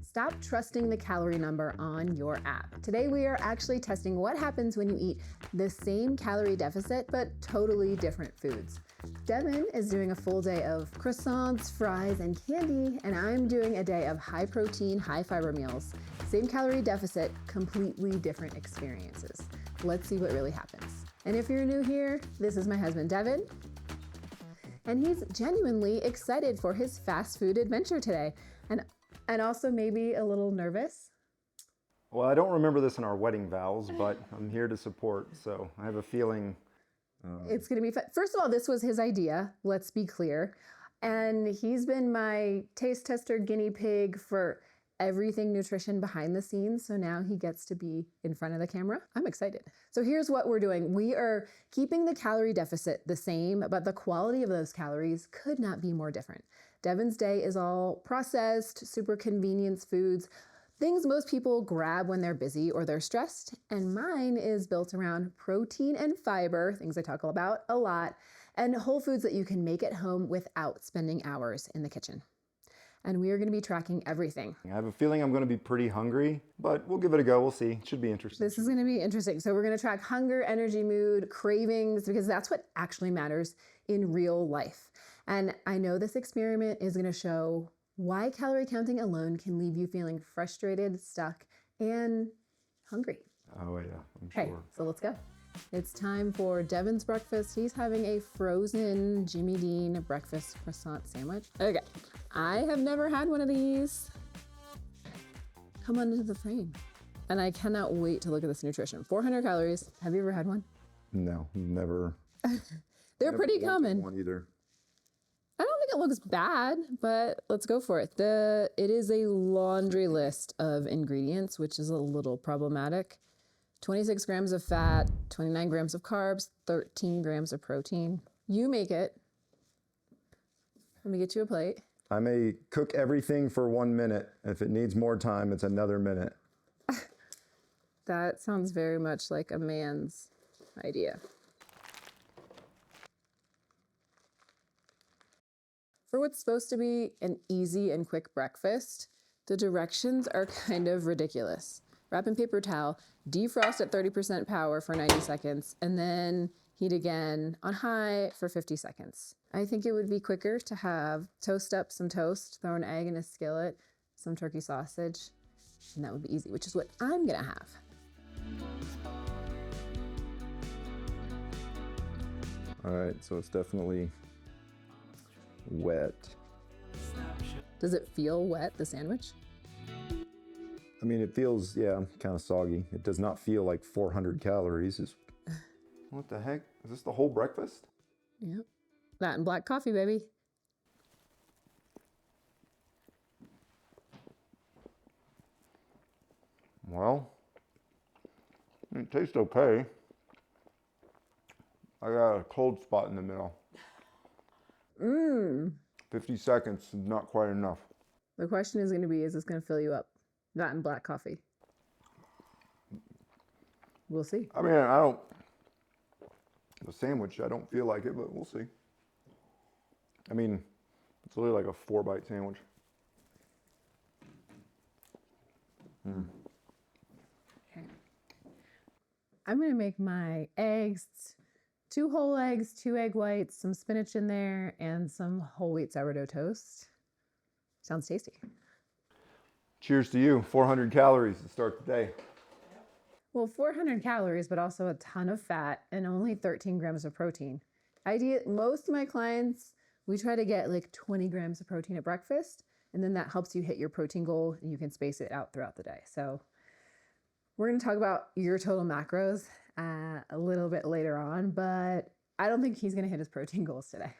Stop trusting the calorie number on your app. Today we are actually testing what happens when you eat the same calorie deficit but totally different foods. Devin is doing a full day of croissants, fries, and candy, and I'm doing a day of high protein, high fiber meals. Same calorie deficit, completely different experiences. Let's see what really happens. And if you're new here, this is my husband, Devin. And he's genuinely excited for his fast food adventure today. And also maybe a little nervous. Well, I don't remember this in our wedding vows, but I'm here to support, so I have a feeling. It's gonna be fun. First of all, this was his idea, let's be clear. And he's been my taste tester guinea pig for everything nutrition behind the scenes. So now he gets to be in front of the camera. I'm excited. So here's what we're doing. We are keeping the calorie deficit the same, but the quality of those calories could not be more different. Devin's day is all processed, super convenience foods, things most people grab when they're busy or they're stressed. And mine is built around protein and fiber, things I talk about a lot, and whole foods that you can make at home without spending hours in the kitchen. And we are going to be tracking everything. I have a feeling I'm going to be pretty hungry, but we'll give it a go. We'll see. It should be interesting. This is going to be interesting. So we're going to track hunger, energy, mood, cravings, because that's what actually matters in real life. And I know this experiment is going to show why calorie counting alone can leave you feeling frustrated, stuck, and hungry. Oh yeah, I'm sure. Okay, so let's go. It's time for Devin's breakfast. He's having a frozen Jimmy Dean breakfast croissant sandwich. Okay, I have never had one of these. Come on into the frame. And I cannot wait to look at this nutrition. 400 calories. Have you ever had one? No, never. They're pretty common. One either. I don't think it looks bad, but let's go for it. It is a laundry list of ingredients, which is a little problematic. 26 grams of fat, 29 grams of carbs, 13 grams of protein. You make it. Let me get you a plate. I may cook everything for 1 minute. If it needs more time, it's another minute. That sounds very much like a man's idea. For what's supposed to be an easy and quick breakfast, the directions are kind of ridiculous. Wrap in paper towel, defrost at 30% power for 90 seconds, and then heat again on high for 50 seconds. I think it would be quicker to toast up some toast, throw an egg in a skillet, some turkey sausage, and that would be easy, which is what I'm gonna have. All right, so it's definitely wet. Does it feel wet, the sandwich? I mean, it feels, yeah, kind of soggy. It does not feel like 400 calories. What the heck? Is this the whole breakfast? Yep. That and black coffee, baby. Well, it tastes okay. I got a cold spot in the middle. 50 seconds is not quite enough. The question is going to be, is this going to fill you up? That and black coffee. We'll see. I mean, the sandwich, I don't feel like it, but we'll see. I mean, it's really like a 4-bite sandwich. Okay. I'm going to make my eggs, 2 whole eggs, 2 egg whites, some spinach in there, and some whole wheat sourdough toast. Sounds tasty. Cheers to you. 400 calories to start the day. Well, 400 calories, but also a ton of fat and only 13 grams of protein. Most of my clients, we try to get like 20 grams of protein at breakfast, and then that helps you hit your protein goal and you can space it out throughout the day. So we're going to talk about your total macros a little bit later on, but I don't think he's going to hit his protein goals today.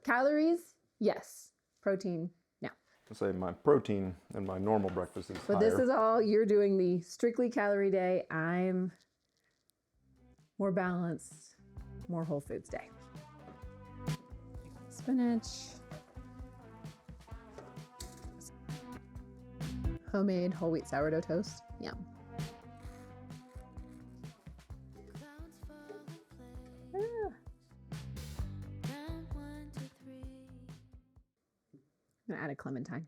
Calories, yes. Protein, no. I'll say my protein and my normal breakfast is But higher. this is all, you're doing the strictly calorie day. I'm more balanced, more whole foods day. Spinach. Homemade whole wheat sourdough toast. Yum. I'm gonna add a clementine.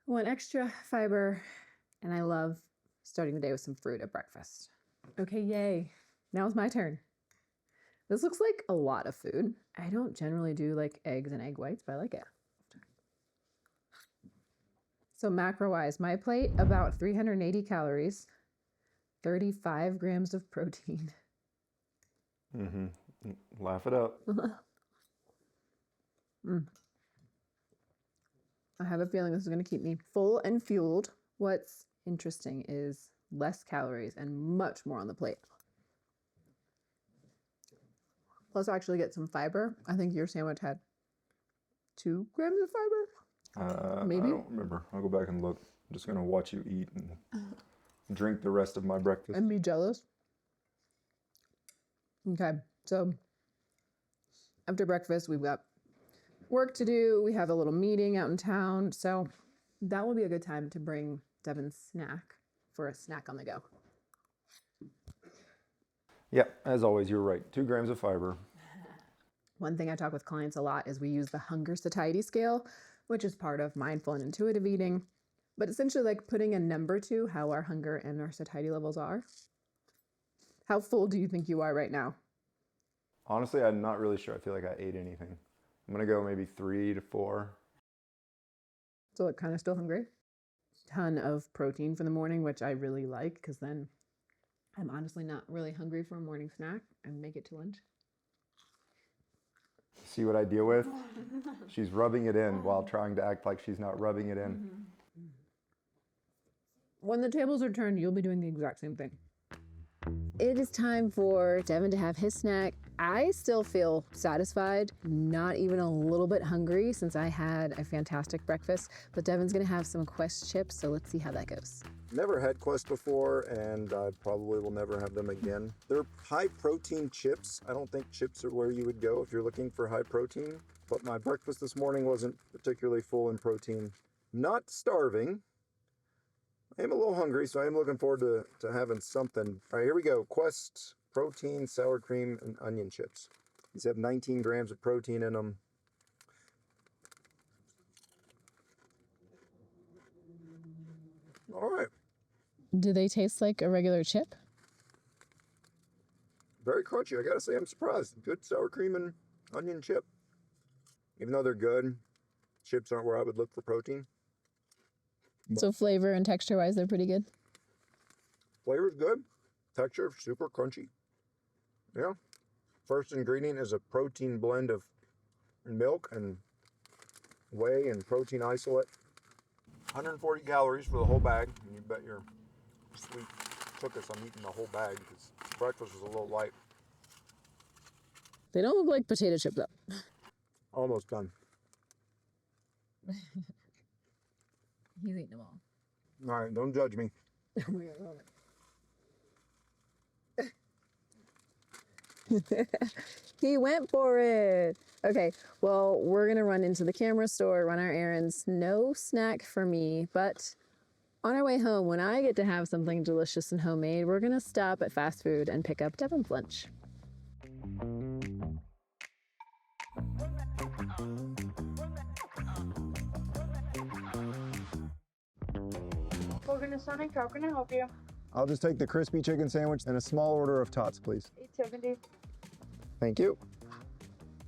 I want extra fiber, and I love starting the day with some fruit at breakfast. Okay, yay. Now it's my turn. This looks like a lot of food. I don't generally do like eggs and egg whites, but I like it. So macro-wise, my plate, about 380 calories, 35 grams of protein. Mm-hmm. Laugh it up. I have a feeling this is going to keep me full and fueled. What's interesting is less calories and much more on the plate. Plus, I actually get some fiber. I think your sandwich had 2 grams of fiber. Maybe. I don't remember. I'll go back and look. I'm just going to watch you eat and drink the rest of my breakfast. And be jealous. Okay, so after breakfast, we've got work to do. We have a little meeting out in town. So that will be a good time to bring Devin's snack for a snack on the go. Yeah, as always, you're right. 2 grams of fiber. One thing I talk with clients a lot is we use the hunger satiety scale, which is part of mindful and intuitive eating, but essentially like putting a number to how our hunger and our satiety levels are. How full do you think you are right now? Honestly, I'm not really sure. I feel like I ate anything. I'm going to go maybe 3 to 4. So like kind of still hungry. Ton of protein for the morning, which I really like because then I'm honestly not really hungry for a morning snack and make it to lunch. See what I deal with? She's rubbing it in while trying to act like she's not rubbing it in. When the tables are turned, you'll be doing the exact same thing. It is time for Devin to have his snack. I still feel satisfied, not even a little bit hungry since I had a fantastic breakfast, but Devin's gonna have some Quest chips, so let's see how that goes. Never had Quest before, and I probably will never have them again. They're high protein chips. I don't think chips are where you would go if you're looking for high protein, but my breakfast this morning wasn't particularly full in protein. Not starving. I am a little hungry, so I am looking forward to having something. All right, here we go. Quest protein, sour cream, and onion chips. These have 19 grams of protein in them. All right. Do they taste like a regular chip? Very crunchy. I gotta say, I'm surprised. Good sour cream and onion chip. Even though they're good, chips aren't where I would look for protein. So flavor and texture-wise, they're pretty good? Flavor's good. Texture, super crunchy. Yeah. First ingredient is a protein blend of milk and whey and protein isolate. 140 calories for the whole bag. And you bet your sweet cookies I'm eating the whole bag because breakfast was a little light. They don't look like potato chips though. Almost done. He's eating them all. All right, don't judge me. Oh my God. He went for it. Okay, well, we're gonna run into the camera store, run our errands. No snack for me, but on our way home, when I get to have something delicious and homemade, we're gonna stop at fast food and pick up Devin's lunch. Welcome to Sonic. How can I help you? I'll just take the crispy chicken sandwich and a small order of tots, please. $8.70. Thank you.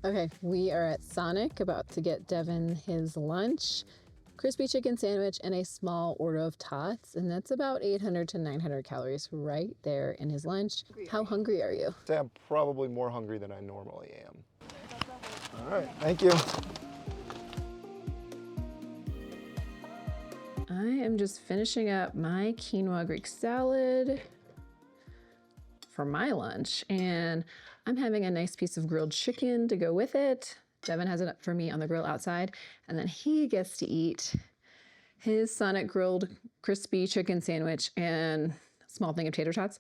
Okay, we are at Sonic, about to get Devin his lunch. Crispy chicken sandwich and a small order of tots, and that's about 800 to 900 calories right there in his lunch. How hungry are you? I'm probably more hungry than I normally am. All right, thank you. I am just finishing up my quinoa Greek salad for my lunch, and I'm having a nice piece of grilled chicken to go with it. Devin has it up for me on the grill outside, and then he gets to eat his Sonic grilled crispy chicken sandwich and a small thing of tater tots.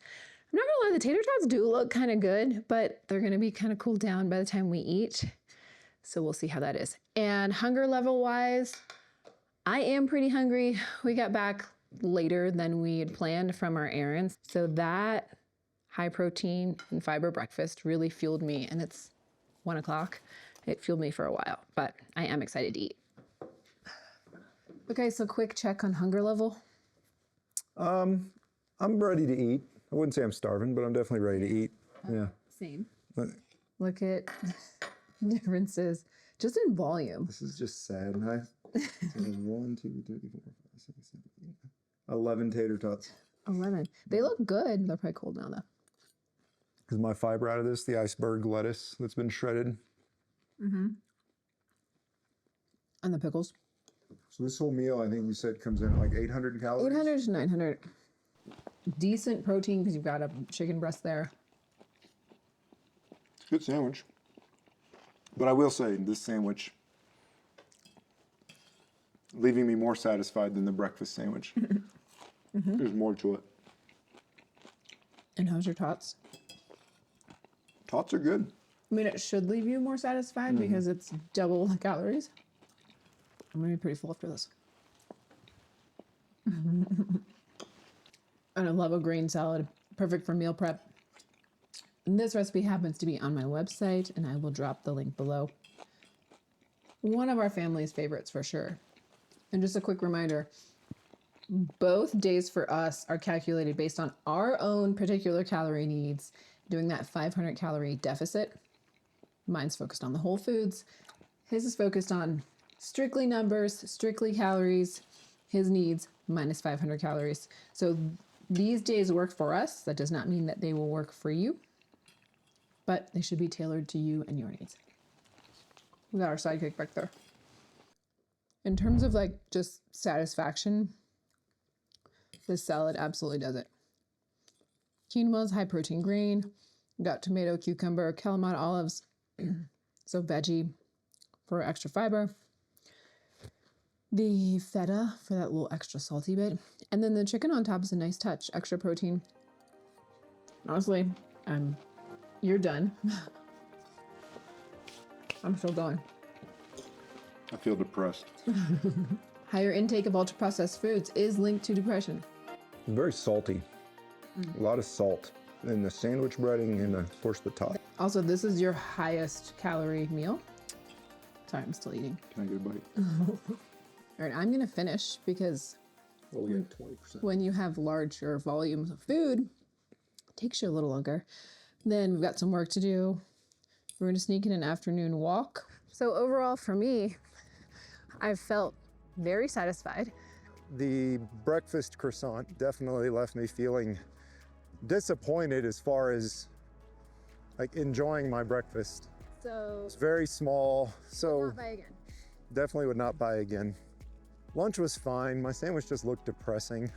I'm not gonna lie, the tater tots do look kind of good, but they're gonna be kind of cooled down by the time we eat. So we'll see how that is. And hunger level wise, I am pretty hungry. We got back later than we had planned from our errands. So that high protein and fiber breakfast really fueled me, and it's 1 o'clock. It fueled me for a while, but I am excited to eat. Okay, so quick check on hunger level. I'm ready to eat. I wouldn't say I'm starving, but I'm definitely ready to eat. Yeah. Same. But Look at differences just in volume. this is just sad. So 1, 2, 3, 4, 5, 6, 7, 8, 11 tater tots. 11. They look good. They're probably cold now, though. Is my fiber out of this the iceberg lettuce that's been shredded? Mm-hmm. And the pickles. So this whole meal, I think you said, comes in at like 800 calories? 800 to 900. Decent protein because you've got a chicken breast there. Good sandwich. But I will say, this sandwich, leaving me more satisfied than the breakfast sandwich. There's more to it. And how's your tots? Tots are good. I mean, it should leave you more satisfied because it's double the calories. I'm going to be pretty full after this. And I love a grain salad. Perfect for meal prep. And this recipe happens to be on my website, and I will drop the link below. One of our family's favorites for sure. And just a quick reminder, both days for us are calculated based on our own particular calorie needs, doing that 500 calorie deficit. Mine's focused on the whole foods. His is focused on strictly numbers, strictly calories. His needs minus 500 calories. So these days work for us. That does not mean that they will work for you, but they should be tailored to you and your needs. We got our sidekick back there. In terms of like just satisfaction, this salad absolutely does it. Quinoa is high protein grain. We got tomato, cucumber, Kalamata olives, so veggie for extra fiber. The feta for that little extra salty bit. And then the chicken on top is a nice touch, extra protein. Honestly, you're done. I'm still going. I feel depressed. Higher intake of ultra-processed foods is linked to depression. Very salty. A lot of salt in the sandwich breading and, of course, the top. Also, this is your highest calorie meal. Sorry, I'm still eating. Can I get a bite? All right, I'm gonna finish because Well, we get 20%. when you have larger volumes of food, it takes you a little longer. Then we've got some work to do. We're gonna sneak in an afternoon walk. So overall for me, I've felt very satisfied. The breakfast croissant definitely left me feeling disappointed as far as like enjoying my breakfast. So It's very small, so not buy again. definitely would not buy again. Lunch was fine. My sandwich just looked depressing.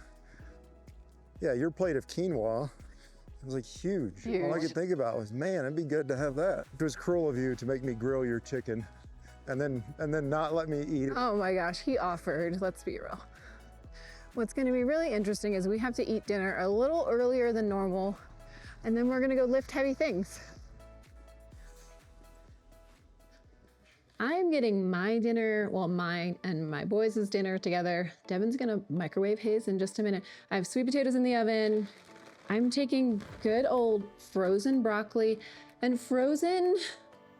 Yeah, your plate of quinoa, it was like huge. All I Huge. could think about was, man, it'd be good to have that. It was cruel of you to make me grill your chicken and then not let me eat it. Oh my gosh, he offered, let's be real. What's gonna be really interesting is we have to eat dinner a little earlier than normal, and then we're gonna go lift heavy things. I'm getting my dinner, well, mine and my boys' dinner together. Devin's gonna microwave his in just a minute. I have sweet potatoes in the oven. I'm taking good old frozen broccoli, and frozen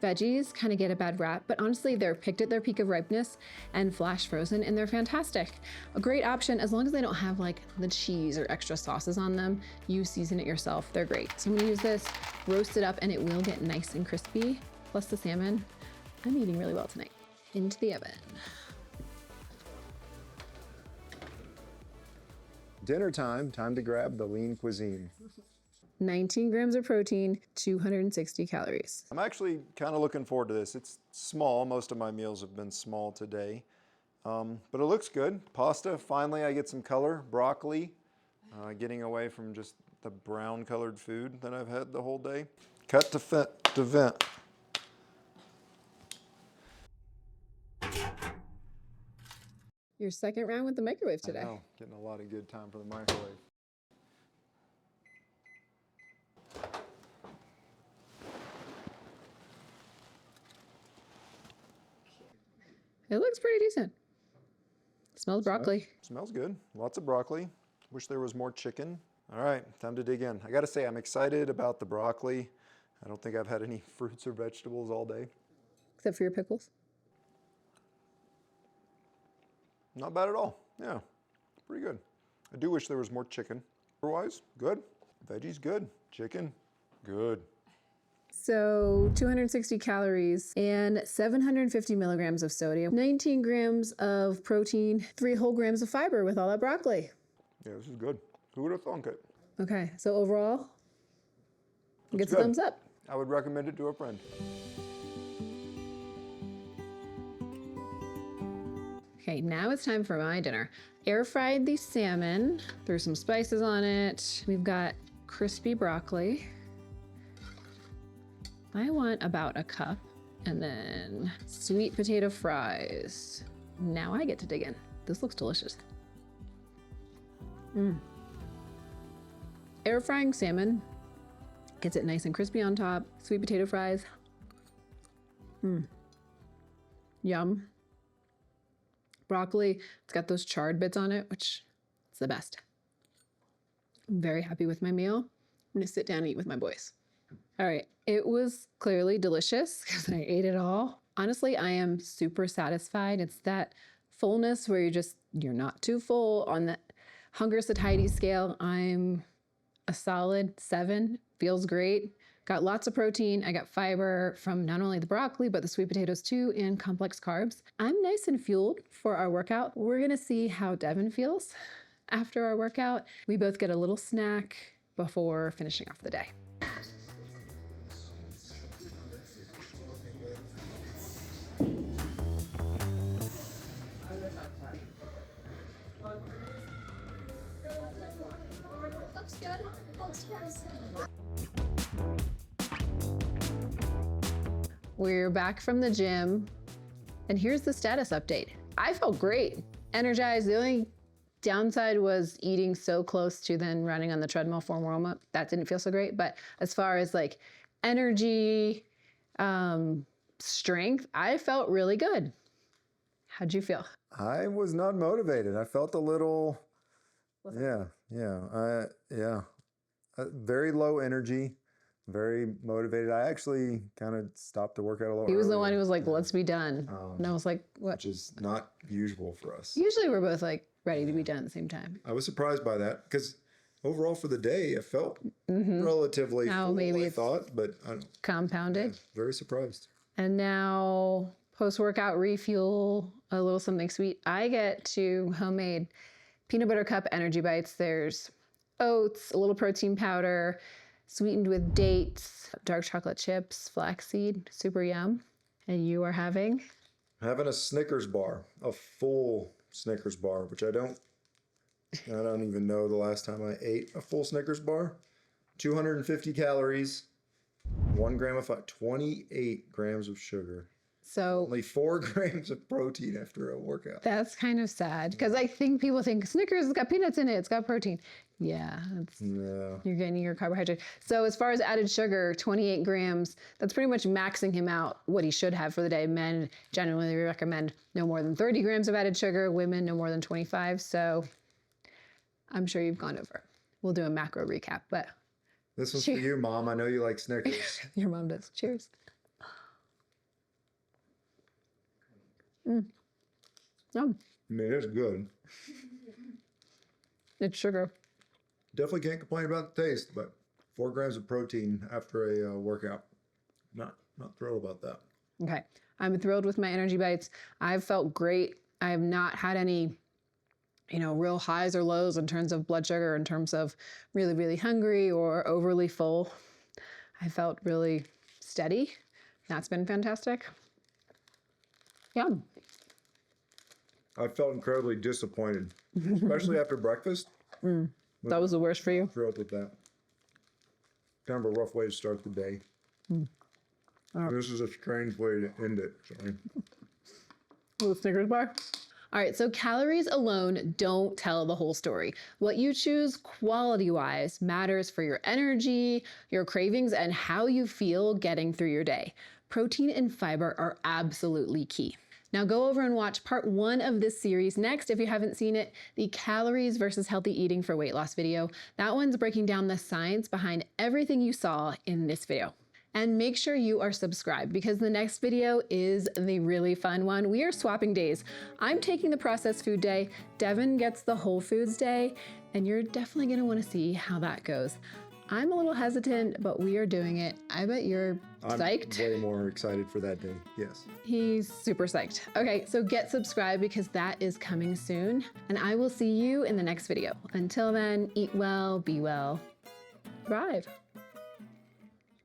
veggies kind of get a bad rap, but honestly, they're picked at their peak of ripeness and flash frozen, and they're fantastic. A great option as long as they don't have like the cheese or extra sauces on them. You season it yourself, they're great. So I'm gonna use this, roast it up, and it will get nice and crispy, plus the salmon. I'm eating really well tonight. Into the oven. Dinner time to grab the lean cuisine. 19 grams of protein, 260 calories. I'm actually kind of looking forward to this. It's small. Most of my meals have been small today, but it looks good. Pasta, finally I get some color. Broccoli, getting away from just the brown colored food that I've had the whole day. Cut to vent. Your second round with the microwave today. I know, getting a lot of good time for the microwave. It looks pretty decent. Smells broccoli. Smells good. Lots of broccoli. Wish there was more chicken. All right, time to dig in. I gotta say, I'm excited about the broccoli. I don't think I've had any fruits or vegetables all day. Except for your pickles. Not bad at all. Yeah, pretty good. I do wish there was more chicken. Otherwise, good. Veggies, good. Chicken, good. So 260 calories and 750 milligrams of sodium, 19 grams of protein, 3 whole grams of fiber with all that broccoli. Yeah, this is good. Who would have thunk it? Okay, so overall, it gets a good. thumbs up. I would recommend it to a friend. Okay, now it's time for my dinner. Air fried the salmon, threw some spices on it. We've got crispy broccoli. I want about a cup, and then sweet potato fries. Now I get to dig in. This looks delicious. Air frying salmon gets it nice and crispy on top. Sweet potato fries. Yum. Broccoli, it's got those charred bits on it, which is the best. I'm very happy with my meal. I'm gonna sit down and eat with my boys. All right, it was clearly delicious because I ate it all. Honestly, I am super satisfied. It's that fullness where you're not too full. On the hunger satiety scale, I'm a solid 7. Feels great. Got lots of protein. I got fiber from not only the broccoli, but the sweet potatoes too, and complex carbs. I'm nice and fueled for our workout. We're gonna see how Devin feels after our workout. We both get a little snack before finishing off the day. We're back from the gym, and here's the status update. I felt great, energized. The only downside was eating so close to then running on the treadmill for warm-up. That didn't feel so great, but as far as like energy, strength, I felt really good. How'd you feel? I was not motivated. I felt a little, very low energy, very motivated. I actually kind of stopped to work out a little He was the earlier, one who was like, let's be done. And I was like, what? which is not usual for us. Usually we're both like ready to be done at the same time. I was surprised by that because overall for the day, it felt relatively full, maybe I it's thought, but I'm compounded. very surprised. And now post-workout refuel, a little something sweet. I get to homemade peanut butter cup energy bites. There's oats, a little protein powder, sweetened with dates, dark chocolate chips, flaxseed, super yum. And you are having? Having a Snickers bar, a full Snickers bar, which I don't even know the last time I ate a full Snickers bar. 250 calories, 1 gram of fat, 28 grams of sugar. So Only 4 grams of protein after a workout. that's kind of sad because I think people think Snickers has got peanuts in it, it's got protein. Yeah, No. you're getting your carbohydrate. So as far as added sugar, 28 grams, that's pretty much maxing him out what he should have for the day. Men generally recommend no more than 30 grams of added sugar, women no more than 25. So I'm sure you've gone over. We'll do a macro recap, but This one's for you, Mom. I know you like Snickers. your mom does. Cheers. Yum. I mean, it's good. It's sugar. Definitely can't complain about the taste, but 4 grams of protein after a workout. Not thrilled about that. Okay. I'm thrilled with my energy bites. I've felt great. I have not had any, real highs or lows in terms of blood sugar, in terms of really, really hungry or overly full. I felt really steady. That's been fantastic. Yum. I felt incredibly disappointed, especially after breakfast. That was the worst for you? Thrilled with that. Kind of a rough way to start the day. This is a strange way to end it. Sorry. Little Snickers bar. All right, so calories alone don't tell the whole story. What you choose quality-wise matters for your energy, your cravings, and how you feel getting through your day. Protein and fiber are absolutely key. Now go over and watch part 1 of this series next if you haven't seen it, the calories versus healthy eating for weight loss video. That one's breaking down the science behind everything you saw in this video. And make sure you are subscribed because the next video is the really fun one. We are swapping days. I'm taking the processed food day, Devin gets the whole foods day, and you're definitely gonna wanna see how that goes. I'm a little hesitant, but we are doing it. I bet you're psyched. I'm way more excited for that day, yes. He's super psyched. Okay, so get subscribed because that is coming soon, and I will see you in the next video. Until then, eat well, be well, thrive.